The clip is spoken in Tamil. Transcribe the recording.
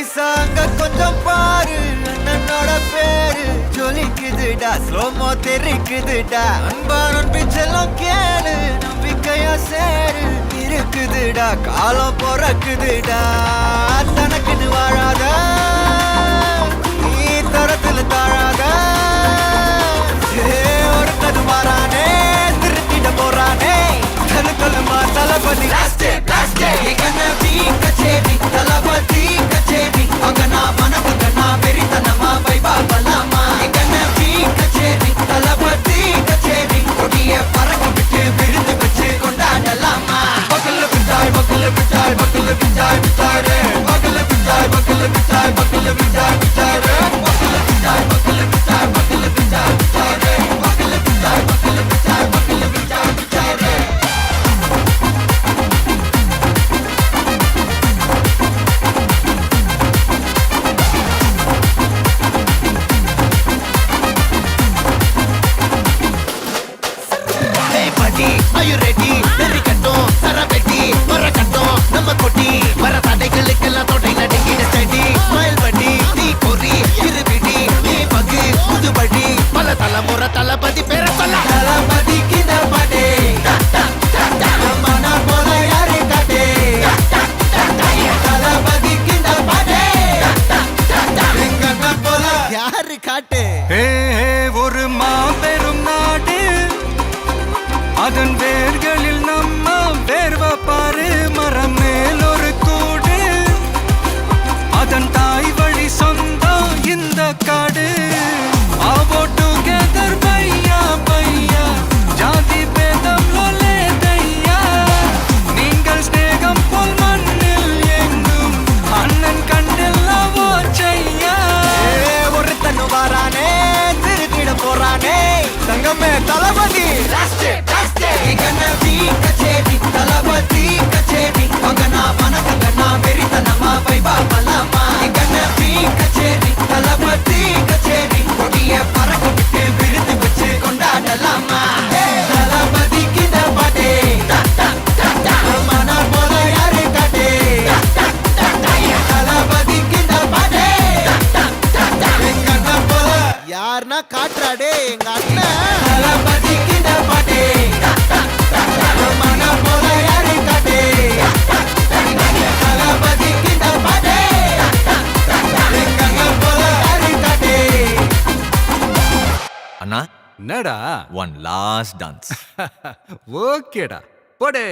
நைசாங்க கொஞ்சம் பாரு அண்ணனோட பேரு ஜொலிக்குதுடா ஸ்லோமோ தெரிக்குதுடா அன்பானன் பிச்செல்லாம் கேளு நம்பிக்கையா சேரு இருக்குதுடா காலம் பொறக்குதுடா தனக்குன்னு வாழாத நீ தரத்துல தாழாத ஒருத்தது மாறானே திருத்திட போறானே கலு கலுமா தளபதி கச்சேரி தளபதி கச்சேரி அகனா மனபகனா வெறித்தனமா வைபா பலாமா கச்சேரி தளபதி கச்சேரி கொடிய பறக்க விட்டு விருந்து வச்சு கொண்டாடலாமா பக்கல்ல பிட்டாய் பக்கல்ல பிட்டாய் பக்கல்ல பிட்டாய் பிட்டாரே பக்கல்ல பிட்டாய் பக்கல்ல பிட்டாய் பக்கல்ல பிட்டாய் பிட்டாரே பக்கல்ல பிட்டாய் பக்கல்ல பிட்டாய் பக்கல்ல பிட்டாய் பிட்டாரே பக்கல்ல பிட்டாய் பக்கல்ல பிட்டாய் பக்கல்ல பிட்டாய் பிட்டாரே Are you ready? Very கட்டும் சரபெட்டி வர கட்டும் நம்ம கொட்டி வர தடைகளுக்கெல்லாம் தொடை நடுங்கிட ஸ்டடி ஸ்மைல் படி நீ பொறி இருபிடி நீ பகு புதுபடி பல தலைமுறை தளபதி பேர சொல்ல தளபதி கிந்த பாடே மன போல யாரு காட்டே தளபதி கிந்த பாடே எங்க போல யாரு காட்டே ஒரு மாபெரும் நாடு அதன் வேர்களில் நம்ம வேர்வ பாரு மரம் மேல் ஒரு கூடு அதன் தாய் வழி சொந்தம் இந்த காடு ஆவோ டுகெதர் பையா பையா ஜாதி பேதம் லோலே தையா நீங்கள் ஸ்நேகம் போல் மண்ணில் எங்கும் அண்ணன் கண்டெல்லாவோ செய்யா ஒருத்தனு வாரானே திருத்திட போறானே தங்கமே தளபதி கச்சேரி தளபதி கச்சேரி மகனா மனகனா வெறித்தனமா வைபா பலாமா கச்சேரி தளபதி கச்சேரி கொடிய பறக்க விட்டு விருந்து வச்சு கொண்டாடலாமா தளபதி கிந்த பாட்டே மன போல யாரு காட்டே தளபதி கிந்த பாட்டே எங்க அண்ணன் போல யாருன்னா காட்டுறாடே எங்க அண்ணன் தளபதி கிந்த பாட்டே மன போல யாரு காட்டே தளபதி கிந்த பாட்டே எங்க அண்ணன் போல யாரு காட்டே அண்ணா என்னடா ஒன் லாஸ்ட் டான்ஸ் ஓகேடா போடே